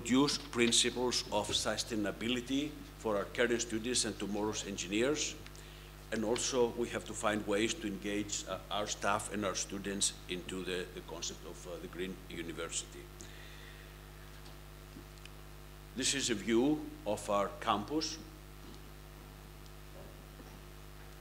introduce principles of sustainability for our current students and tomorrow's engineers. And also, we have to find ways to engage our staff and our students into the concept of the Green University. This is a view of our campus.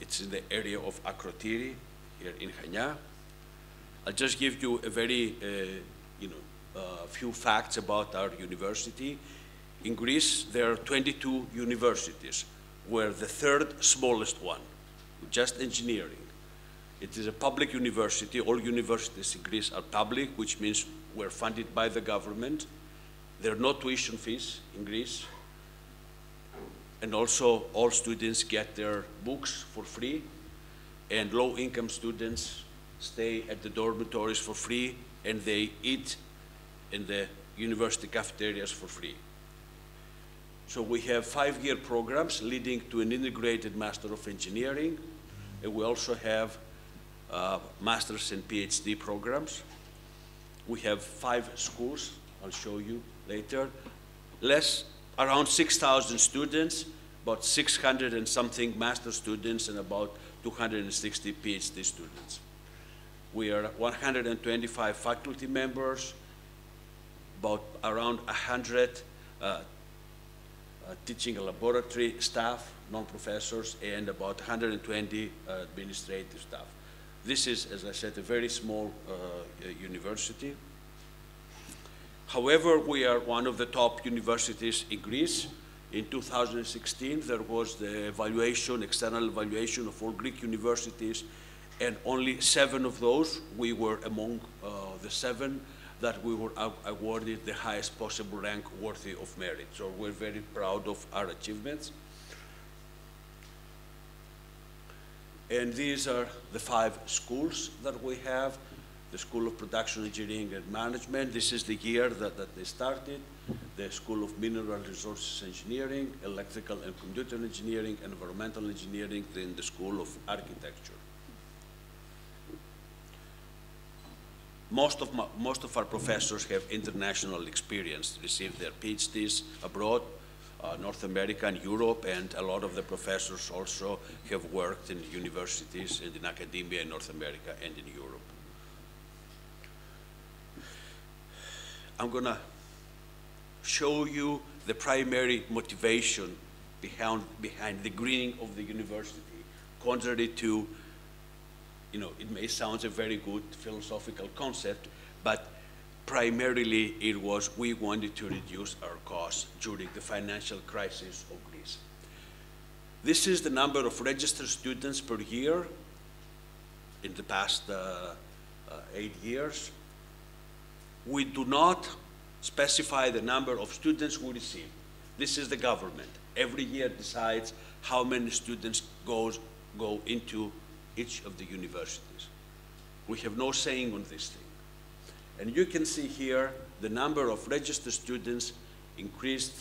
It's in the area of Akrotiri, here in Chania. I'll just give you a very, few facts about our university. In Greece, there are 22 universities. We're the third smallest one, just engineering. It is a public university. All universities in Greece are public, which means we're funded by the government. There are no tuition fees in Greece. And also, all students get their books for free, and low-income students stay at the dormitories for free, and they eat in the university cafeterias for free. So we have 5-year programs leading to an integrated Master of Engineering, and we also have Master's and PhD programs. We have 5 schools, I'll show you later. Around 6,000 students, about 600 and something master students, and about 260 PhD students. We are 125 faculty members, about around 100 teaching and laboratory staff, non-professors, and about 120 administrative staff. This is, as I said, a very small university. However, we are one of the top universities in Greece. In 2016, there was the evaluation, external evaluation of all Greek universities, and only 7 of those, we were among the 7 that we were awarded the highest possible rank worthy of merit. So we're very proud of our achievements. And these are the 5 schools that we have. The School of Production Engineering and Management. This is the year that they started. The School of Mineral Resources Engineering, Electrical and Computer Engineering, Environmental Engineering, then the School of Architecture. Most of our professors have international experience, received their PhDs abroad, North America and Europe, and a lot of the professors also have worked in universities and in academia in North America and in Europe. I'm going to show you the primary motivation behind the greening of the university, contrary to, it may sound a very good philosophical concept, but primarily it was we wanted to reduce our costs during the financial crisis of Greece. This is the number of registered students per year in the past 8 years. We do not specify the number of students we receive. This is the government. Every year decides how many students go into each of the universities. We have no saying on this thing. And you can see here the number of registered students increased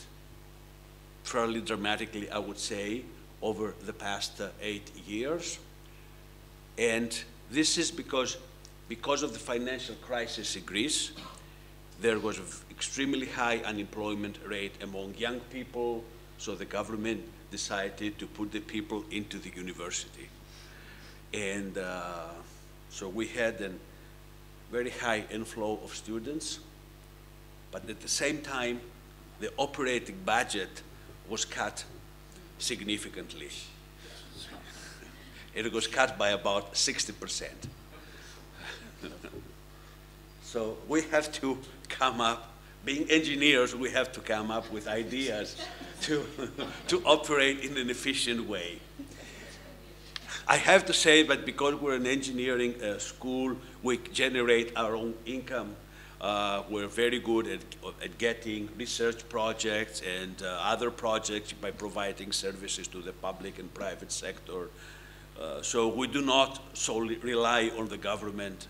fairly dramatically, I would say, over the past 8 years. And this is because of the financial crisis in Greece. There was an extremely high unemployment rate among young people, so the government decided to put the people into the university. And so we had a very high inflow of students, but at the same time, the operating budget was cut significantly. It was cut by about 60%. So we have to come up, being engineers, we have to come up with ideas to operate in an efficient way. I have to say that because we're an engineering school, we generate our own income. We're very good at getting research projects and other projects by providing services to the public and private sector. So we do not solely rely on the government.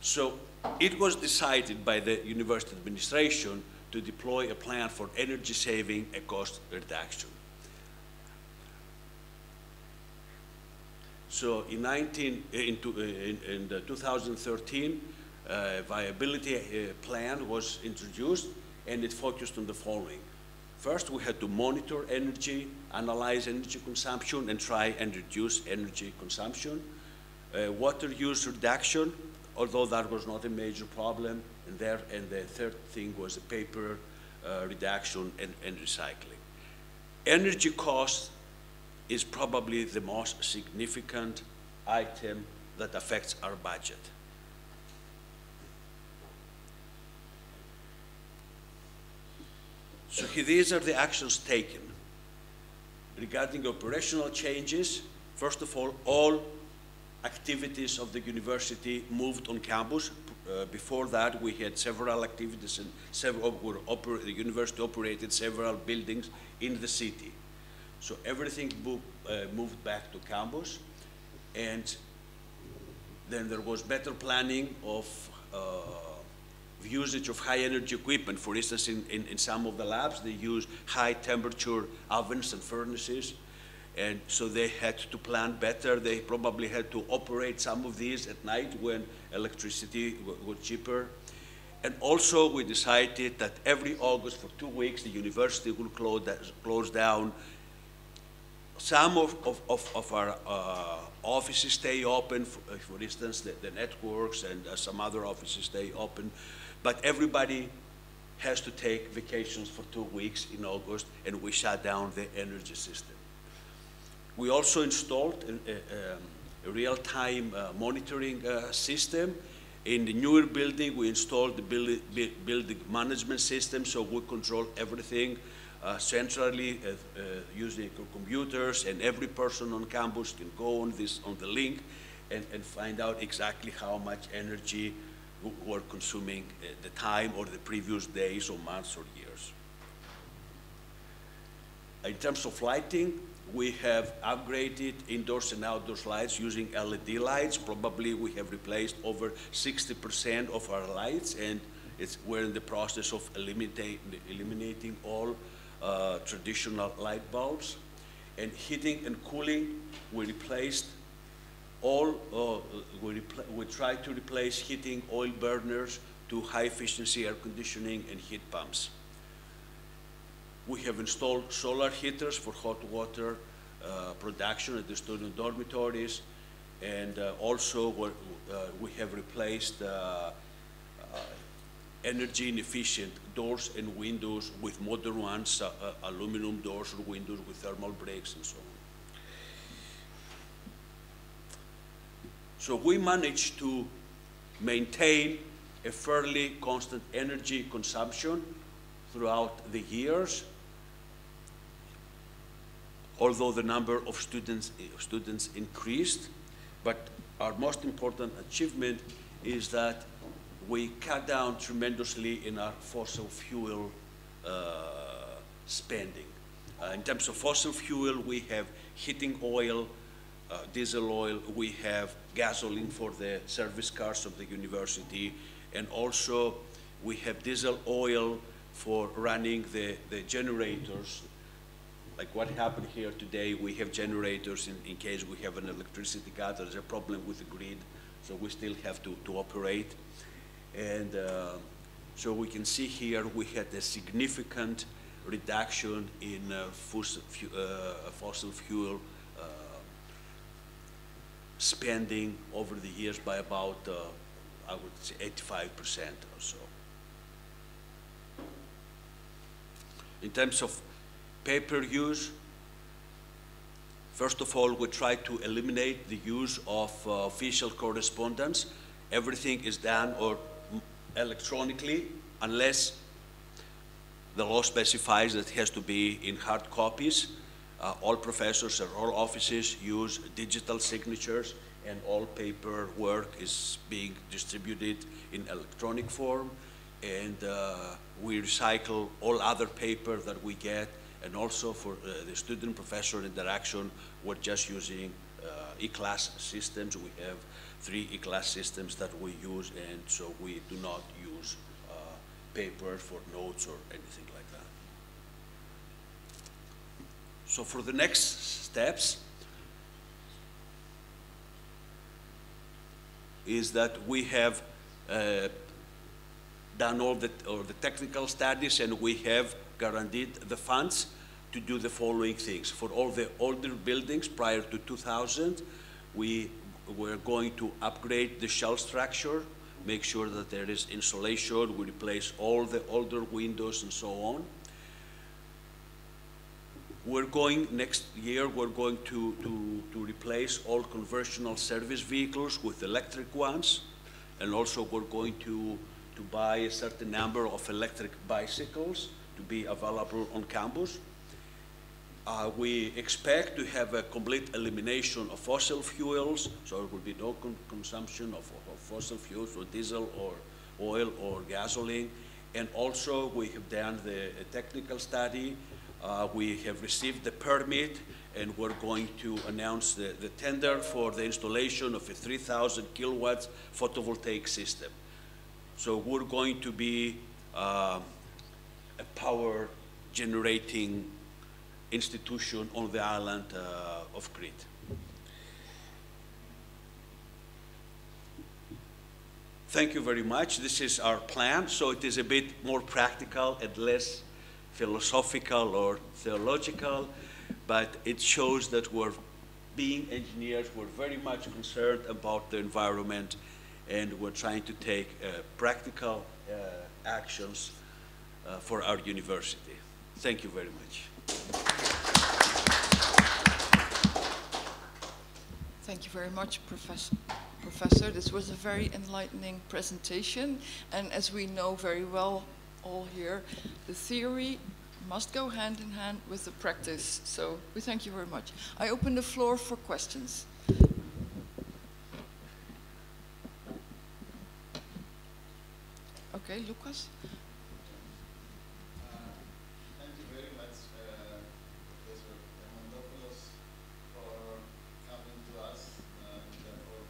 So it was decided by the university administration to deploy a plan for energy saving and cost reduction. So in 2013, viability plan was introduced, and it focused on the following. First, we had to monitor energy, analyze energy consumption, and try and reduce energy consumption. Water use reduction, although that was not a major problem. And the third thing was the paper reduction and recycling. Energy cost is probably the most significant item that affects our budget. So these are the actions taken. Regarding operational changes, first of all activities of the university moved on campus. Before that, we had several activities, and the university operated several buildings in the city. So everything moved back to campus, and then there was better planning of usage of high energy equipment. For instance, in some of the labs, they use high temperature ovens and furnaces. And so they had to plan better. They probably had to operate some of these at night when electricity was cheaper. And also we decided that every August for 2 weeks, the university will close down. Some of our offices stay open, for instance, the networks and some other offices stay open. But everybody has to take vacations for 2 weeks in August, and we shut down the energy system. We also installed a real-time monitoring system. In the newer building, we installed the building management system, so we control everything centrally using computers, and every person on campus can go on the link and find out exactly how much energy we're consuming the time or the previous days or months or years. In terms of lighting, we have upgraded indoors and outdoors lights using LED lights. Probably we have replaced over 60% of our lights, and we're in the process of eliminating all traditional light bulbs. And heating and cooling, we replaced we tried to replace heating oil burners to high efficiency air conditioning and heat pumps. We have installed solar heaters for hot water production at the student dormitories, and also we have replaced energy inefficient doors and windows with modern ones, aluminum doors or windows with thermal breaks and so on. So we managed to maintain a fairly constant energy consumption throughout the years, although the number of students increased. But our most important achievement is that we cut down tremendously in our fossil fuel spending. In terms of fossil fuel, we have heating oil, diesel oil, we have gasoline for the service cars of the university, and also we have diesel oil for running the generators. Like what happened here today, we have generators in case we have an electricity cut. There's a problem with the grid, so we still have to operate. And so we can see here we had a significant reduction in fossil fuel spending over the years by about, I would say, 85% or so. In terms of paper use, first of all, we try to eliminate the use of official correspondence. Everything is done electronically, unless the law specifies that it has to be in hard copies. All professors and all offices use digital signatures, and all paper work is being distributed in electronic form. And we recycle all other paper that we get. And also for the student-professor interaction, we're just using e-class systems. We have 3 e-class systems that we use, and so we do not use paper for notes or anything like that. So for the next steps, is that we have done all the technical studies, and we have guaranteed the funds to do the following things. For all the older buildings prior to 2000, we were going to upgrade the shell structure, make sure that there is insulation, we replace all the older windows and so on. We're going, next year, we're going to replace all conventional service vehicles with electric ones, and also we're going to buy a certain number of electric bicycles to be available on campus. We expect to have a complete elimination of fossil fuels, so there will be no consumption of fossil fuels or diesel or oil or gasoline. And also we have done the technical study. We have received the permit, and we're going to announce the tender for the installation of a 3,000 kilowatts photovoltaic system. So we're going to be a power generating institution on the island of Crete. Thank you very much. This is our plan. So it is a bit more practical and less philosophical or theological, but it shows that we're, being engineers, we're very much concerned about the environment, and we're trying to take practical actions for our university. Thank you very much. Thank you very much, Professor. This was a very enlightening presentation, and as we know very well all here, the theory must go hand in hand with the practice. So we thank you very much. I open the floor for questions. Okay, Lucas. Thank you very much, Professor Diamandopoulos, for coming to us and for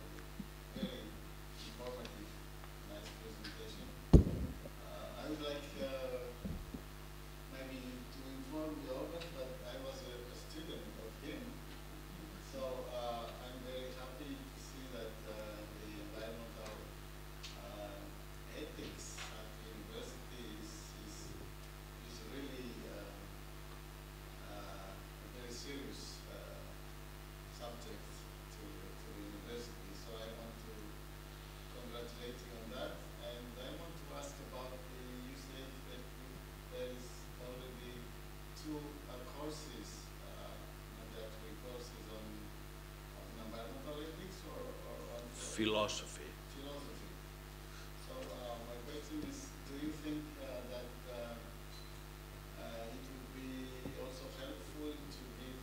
very informative, nice presentation. I would like maybe to inform the audience that I was a student of him, so I'm very happy to see that the environmental ethics at the university is really a very serious subject to the university. So I want to congratulate you on that. And I want to ask about you said that there is already two courses, mandatory courses on environmental ethics or on Philosophy. So my question is, do you think that it would be also helpful to give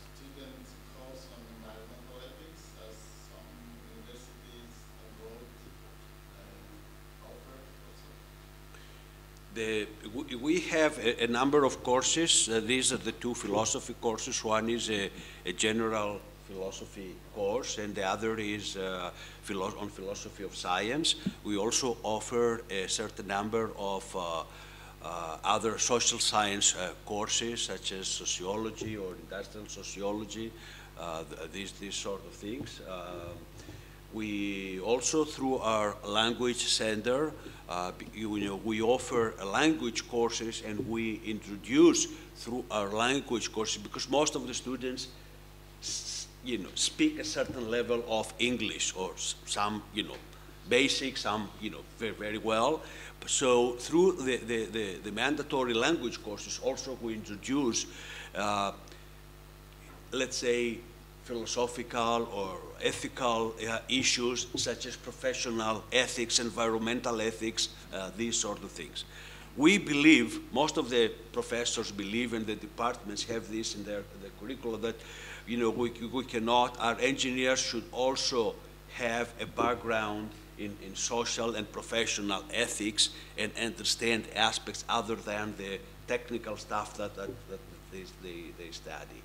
students a course on environmental ethics, as some universities abroad offer also? We have a number of courses. These are the two philosophy courses. One is a general philosophy course, and the other is on philosophy of science. We also offer a certain number of other social science courses, such as sociology or industrial sociology, these sort of things. We also, through our language center, we offer language courses, and we introduce through our language courses, because most of the students speak a certain level of English, or some, basic, some, very, very well. So through the mandatory language courses, also we introduce, let's say, philosophical or ethical issues, such as professional ethics, environmental ethics, these sort of things. We believe, most of the professors believe, and the departments have this in their curricula, that we cannot, our engineers should also have a background in social and professional ethics and understand aspects other than the technical stuff that they study.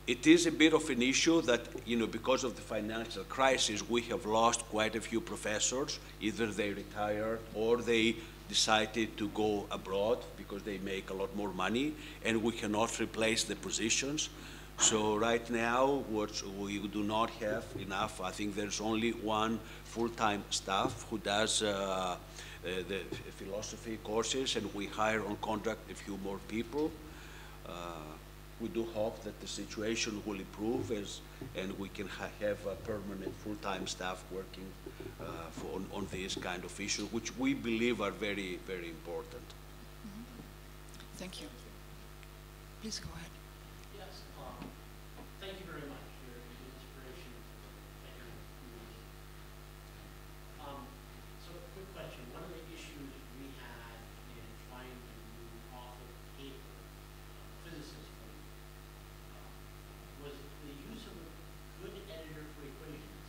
It is a bit of an issue that, because of the financial crisis, we have lost quite a few professors. Either they retired or they decided to go abroad because they make a lot more money, and we cannot replace the positions. So right now, what we do not have enough. I think there's only one full-time staff who does the philosophy courses, and we hire on contract a few more people. We do hope that the situation will improve and we can have a permanent full-time staff working on these kind of issues, which we believe are very, very important. Thank you. Please go ahead. Yes, thank you very much for your inspiration. So, quick question. One of the issues we had in trying to move off of paper, physicists was the use of a good editor for equations.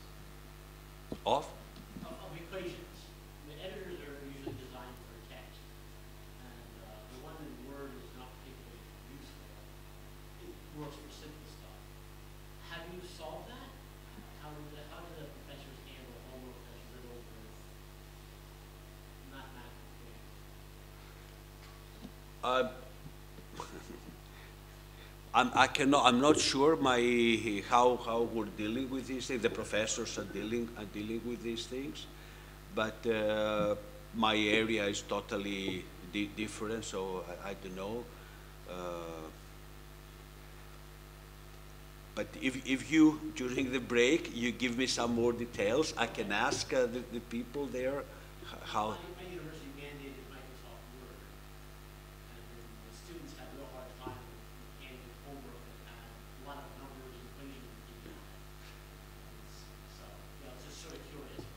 Off? Of equations. The editors are usually designed for text, and the one in Word is not particularly useful. It works for simple stuff. Have you solved that? How do the professors handle homework that's riddled with mathematical equations? I'm not sure how we're dealing with these things. The professors are dealing with these things, but my area is totally different, so I don't know. But if you, during the break, you give me some more details, I can ask the people there how. My university mandated Microsoft Word, and the students had a real hard time handling homework that had a lot of numbers and equations in it. So, yeah, I was just sort of curious.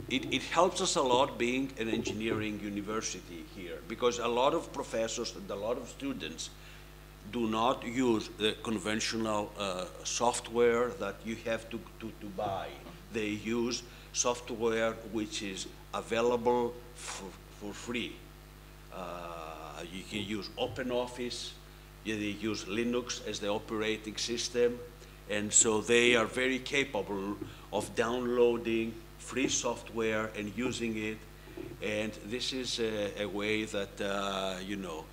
It helps us a lot being an engineering university here, because a lot of professors and a lot of students do not use the conventional software that you have to buy. They use software which is available for free. You can use OpenOffice, they use Linux as the operating system, and so they are very capable of downloading free software and using it, and this is a way that, you know,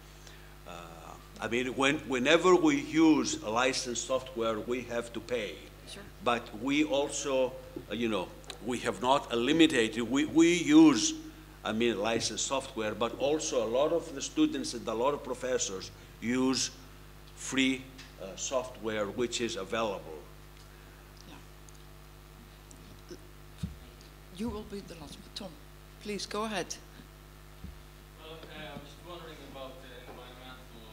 I mean, whenever we use a licensed software, we have to pay. Sure. But we also, you know, we have not eliminated, we use, I mean, licensed software, but also a lot of the students and a lot of professors use free software which is available. You will be the last one. Tom, please go ahead. Well, I was wondering about the environmental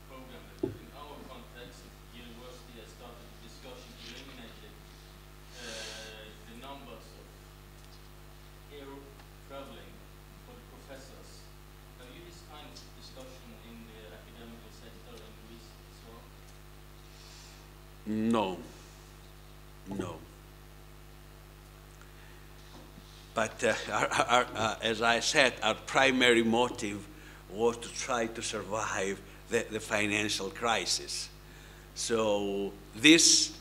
program that in our context, the university has started a discussion to eliminate the numbers of air traveling for the professors. Have you this kind of discussion in the academic sector in Greece as well? No, no. But as I said, our primary motive was to try to survive the financial crisis. So this,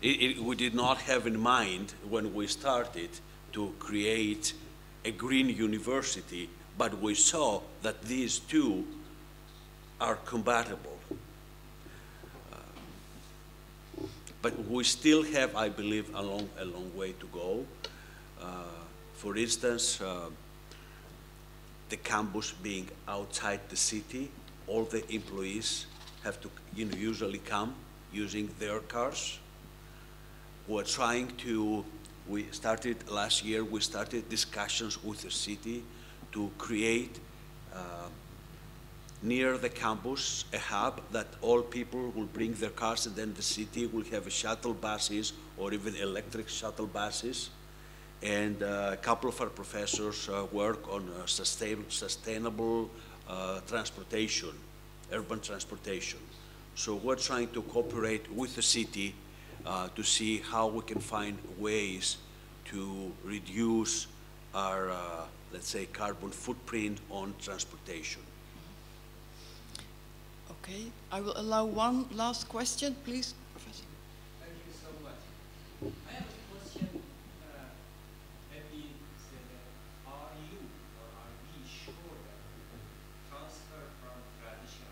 we did not have in mind when we started to create a green university, but we saw that these two are compatible. But we still have, I believe, a long way to go. For instance, the campus being outside the city, all the employees have to, you know, usually come using their cars. We're trying to, we started last year, we started discussions with the city to create near the campus a hub that all people will bring their cars, and then the city will have shuttle buses or even electric shuttle buses. And a couple of our professors work on sustainable transportation, urban transportation. So we're trying to cooperate with the city to see how we can find ways to reduce our, let's say, carbon footprint on transportation. Okay, I will allow one last question, please, Professor. Thank you so much. I have a question. That is, are you or are we sure that transfer from traditional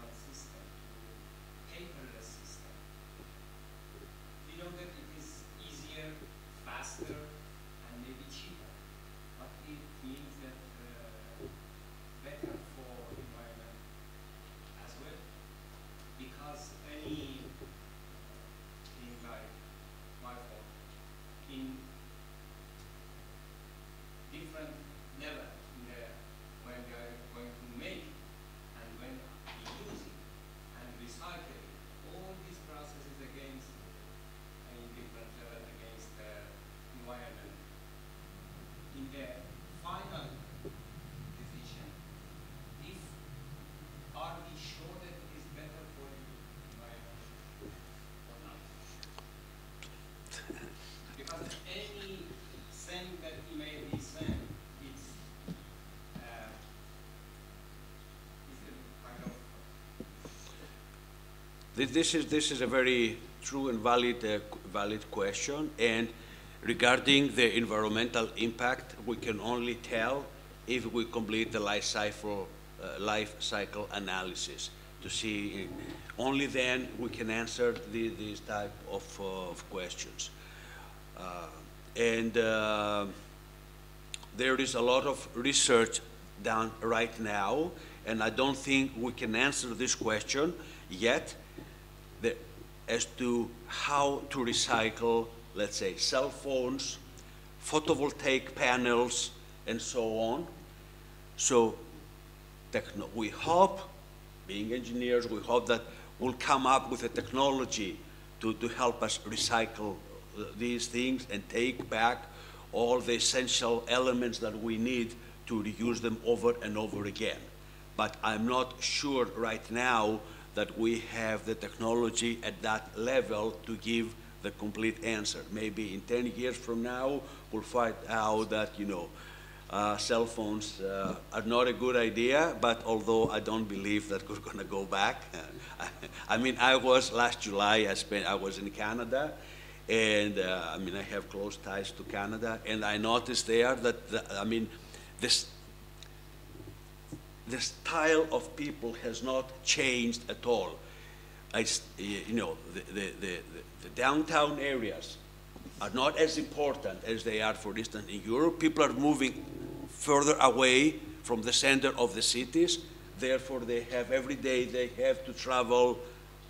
This is a very true and valid question. And regarding the environmental impact, we can only tell if we complete the life cycle analysis to see. Only then we can answer these type of questions. There is a lot of research done right now, and I don't think we can answer this question yet as to how to recycle, let's say, cell phones, photovoltaic panels, and so on. So we hope, being engineers, we hope that we'll come up with a technology to help us recycle these things and take back all the essential elements that we need to reuse them over and over again. But I'm not sure right now that we have the technology at that level to give the complete answer. Maybe in 10 years from now, we'll find out that, you know, cell phones are not a good idea, but although I don't believe that we're gonna go back. I mean, last July, I was in Canada, and I mean, I have close ties to Canada, and I noticed there that, the style of people has not changed at all. You know, the downtown areas are not as important as they are, for instance, in Europe. People are moving further away from the center of the cities. Therefore, every day they have to travel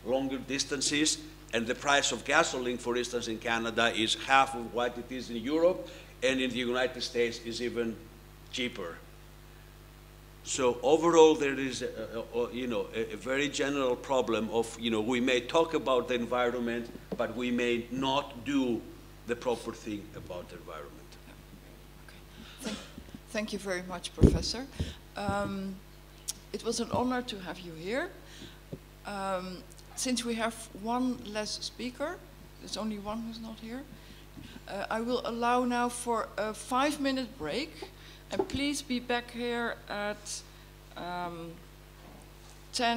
longer distances, and the price of gasoline, for instance, in Canada is half of what it is in Europe, and in the United States is even cheaper. So overall, there is a very general problem of, you know, we may talk about the environment, but we may not do the proper thing about the environment. Okay. Thank you very much, Professor. It was an honor to have you here. Since we have one less speaker, there's only one who's not here, I will allow now for a 5-minute break. And please be back here at 10:20. Thank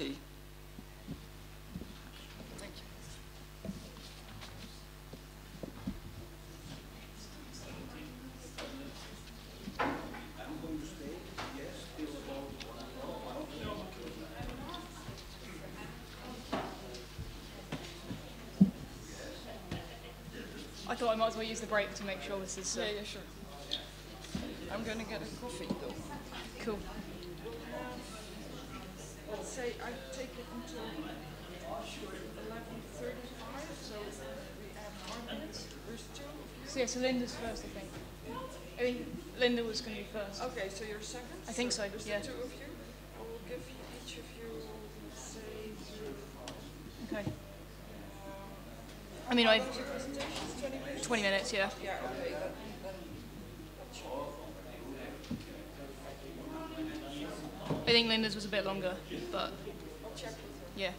you. I'm going to stay, yes, till about 1 o'clock. I thought I might as well use the break to make sure this is... Yeah, sure. I'm going to get a coffee, though. Cool. Let's say I take it until 11:35, so we have 1 minute. There's 2 of you. So yeah, so Linda's first, I think. I think Linda was going to be first. Okay, so you're second? I think so, There's yeah. the 2 of you. I will give each of you, say, Okay. I mean, how long's your presentation? 20 minutes? 20 minutes, yeah. Yeah, okay. Then I think Linda's was a bit longer, but I'll check with her. yeah.